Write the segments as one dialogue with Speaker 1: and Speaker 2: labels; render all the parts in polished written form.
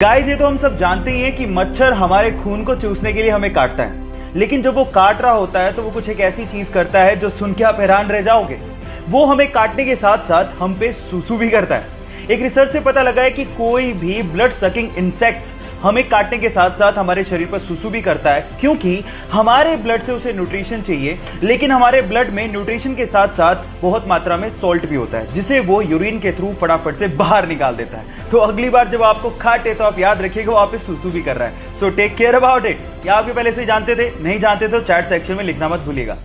Speaker 1: Guys, ये तो हम सब जानते ही हैं कि मच्छर हमारे खून को चूसने के लिए हमें काटता है। लेकिन जब वो काट रहा होता है तो वो कुछ एक ऐसी चीज करता है जो सुन के आप हैरान रह जाओगे। वो हमें काटने के साथ साथ हम पे सुसु भी करता है। एक रिसर्च से पता लगा है कि कोई भी ब्लड सकिंग इंसेक्ट्स हमें काटने के साथ साथ हमारे शरीर पर सुसु भी करता है, क्योंकि हमारे ब्लड से उसे न्यूट्रिशन चाहिए। लेकिन हमारे ब्लड में न्यूट्रिशन के साथ साथ बहुत मात्रा में सॉल्ट भी होता है, जिसे वो यूरिन के थ्रू फटाफट से बाहर निकाल देता है। तो अगली बार जब आपको काटे तो आप याद रखिएगा वो आप पे सुसु भी कर रहा है। So take care about it. या आप भी पहले से जानते थे? नहीं जानते तो चैट सेक्शन में लिखना मत भूलिएगा।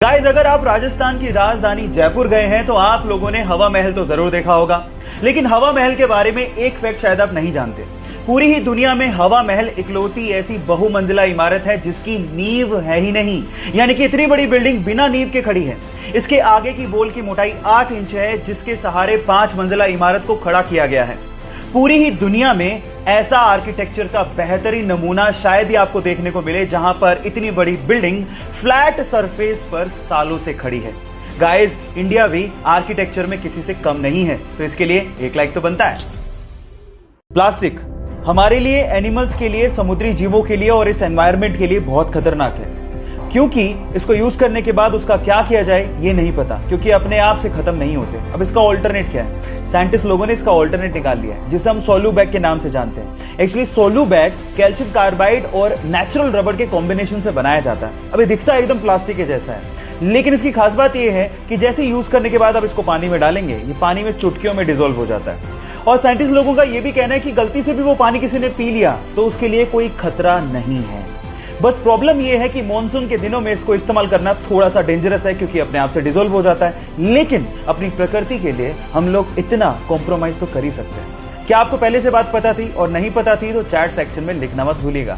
Speaker 1: गाइस, अगर आप राजस्थान की राजधानी जयपुर गए हैं तो आप लोगों ने हवा महल तो जरूर देखा होगा। लेकिन हवा महल के बारे में एक फैक्ट शायद आप नहीं जानते। पूरी ही दुनिया में हवा महल इकलौती ऐसी बहुमंजिला इमारत है जिसकी नींव है ही नहीं, यानी कि इतनी बड़ी बिल्डिंग बिना नींव के खड़ी है। इसके आगे की बोल की मोटाई 8 इंच है, जिसके सहारे 5 मंजिला इमारत को खड़ा किया गया है। पूरी ही दुनिया में ऐसा आर्किटेक्चर का बेहतरीन नमूना शायद ही आपको देखने को मिले, जहां पर इतनी बड़ी बिल्डिंग फ्लैट सरफेस पर सालों से खड़ी है। गाइस, इंडिया भी आर्किटेक्चर में किसी से कम नहीं है, तो इसके लिए एक लाइक तो बनता है। प्लास्टिक हमारे लिए, एनिमल्स के लिए, समुद्री जीवों के लिए और इस एनवायरनमेंट के लिए बहुत खतरनाक है, क्योंकि इसको यूज करने के बाद उसका क्या किया जाए ये नहीं पता, क्योंकि अपने आप से खत्म नहीं होते। अब इसका ऑल्टरनेट क्या है? साइंटिस्ट लोगों ने इसका ऑल्टरनेट निकाल लिया है, जिसे हम सोलू बैग के नाम से जानते हैं। एक्चुअली सोलू बैग कैल्शियम कार्बाइड और नेचुरल रबर के कॉम्बिनेशन से बनाया जाता है। अब ये दिखता है एकदम प्लास्टिक के जैसा है, लेकिन इसकी खास बात यह है कि जैसे यूज करने के बाद आप इसको पानी में डालेंगे, ये पानी में चुटकियों में डिसॉल्व हो जाता है। और साइंटिस्ट लोगों का यह भी कहना है कि गलती से भी वो पानी किसी ने पी लिया तो उसके लिए कोई खतरा नहीं है। बस प्रॉब्लम यह है कि मॉनसून के दिनों में इसको इस्तेमाल करना थोड़ा सा डेंजरस है, क्योंकि अपने आप से डिसॉल्व हो जाता है। लेकिन अपनी प्रकृति के लिए हम लोग इतना कॉम्प्रोमाइज तो कर ही सकते हैं। क्या आपको पहले से बात पता थी? और नहीं पता थी तो चैट सेक्शन में लिखना मत भूलिएगा।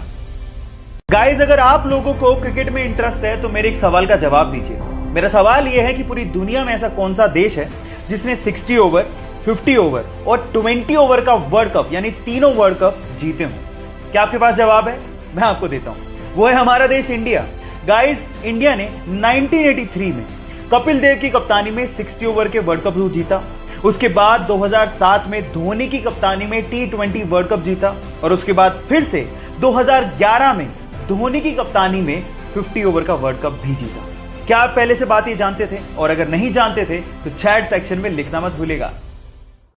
Speaker 1: गाइस, अगर आप लोगों को क्रिकेट में इंटरेस्ट है तो मेरे एक सवाल का जवाब दीजिए। मेरा सवाल यह है कि पूरी दुनिया में ऐसा कौन सा देश है जिसने 60 ओवर, 50 ओवर और 20 ओवर का वर्ल्ड कप, यानी तीनों वर्ल्ड कप जीते हों? क्या आपके पास जवाब है? मैं आपको देता हूं। वो है हमारा देश इंडिया। गाइस, इंडिया ने 1983 में कपिल देव की कप्तानी में 60 ओवर के वर्ल्ड कप जीता। उसके बाद 2007 में धोनी की कप्तानी में T20 वर्ल्ड कप जीता, और उसके बाद फिर से 2011 में धोनी की कप्तानी में 50 ओवर का वर्ल्ड कप भी जीता। क्या आप पहले से बात ये जानते थे? और अगर नहीं जानते थे तो चैट सेक्शन में लिखना मत भूलिएगा।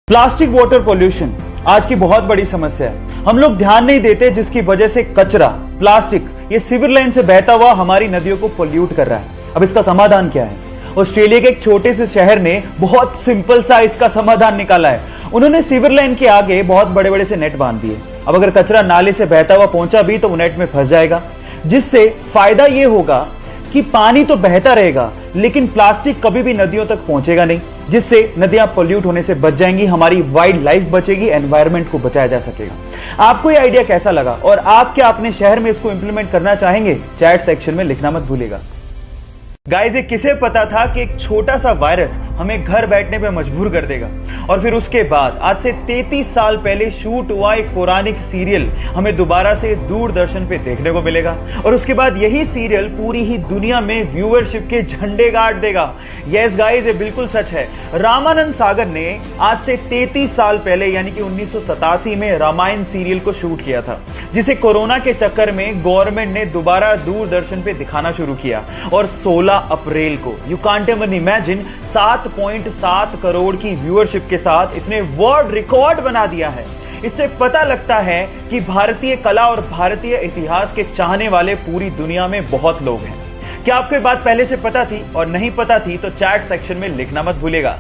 Speaker 1: प्लास्टिक वाटर पोल्यूशन आज की बहुत बड़ी समस्या है। हम लोग ध्यान नहीं देते, जिसकी वजह से कचरा, प्लास्टिक ये सीवर लाइन से बहता हुआ हमारी नदियों को पोल्यूट कर रहा है। अब इसका समाधान क्या है? ऑस्ट्रेलिया के एक छोटे से शहर ने बहुत सिंपल सा इसका समाधान निकाला है। उन्होंने सीवर लाइन के आगे बहुत बड़े बड़े से नेट बांध दिए। अब अगर कचरा नाले से बहता हुआ पहुंचा भी तो वो नेट में फंस जाएगा, जिससे फायदा ये होगा कि पानी तो बहता रहेगा लेकिन प्लास्टिक कभी भी नदियों तक पहुंचेगा नहीं, जिससे नदियां पोल्यूट होने से बच जाएंगी, हमारी वाइल्ड लाइफ बचेगी, एनवायरनमेंट को बचाया जा सकेगा। आपको ये आइडिया कैसा लगा और आप क्या अपने शहर में इसको इंप्लीमेंट करना चाहेंगे? चैट सेक्शन में लिखना मत भूलिएगा। गाइस, ये किसे पता था कि एक छोटा सा वायरस हमें घर बैठने पे मजबूर कर देगा? और फिर उसके बाद आज से 33 साल पहले शूट हुआ एक पौराणिक सीरियल हमें दोबारा से दूरदर्शन पे देखने को मिलेगा, और उसके बाद यही सीरियल पूरी ही दुनिया में व्यूअरशिप के झंडे गाड़ देगा। यस गाइस, ये बिल्कुल सच है। रामानंद सागर ने आज से 33 साल पहले यानी कि 1987 में रामायण सीरियल को शूट किया था, जिसे कोरोना के चक्कर में गवर्नमेंट ने दोबारा दूरदर्शन पे दिखाना शुरू किया। और 16 अप्रैल को, you can't even imagine, 7.7 crore की व्यूअरशिप के साथ इसने वर्ल्ड रिकॉर्ड बना दिया है। इससे पता लगता है कि भारतीय कला और भारतीय इतिहास के चाहने वाले पूरी दुनिया में बहुत लोग हैं। क्या आपको ये बात पहले से पता थी? और नहीं पता थी तो चैट सेक्शन में लिखना मत भूलिएगा।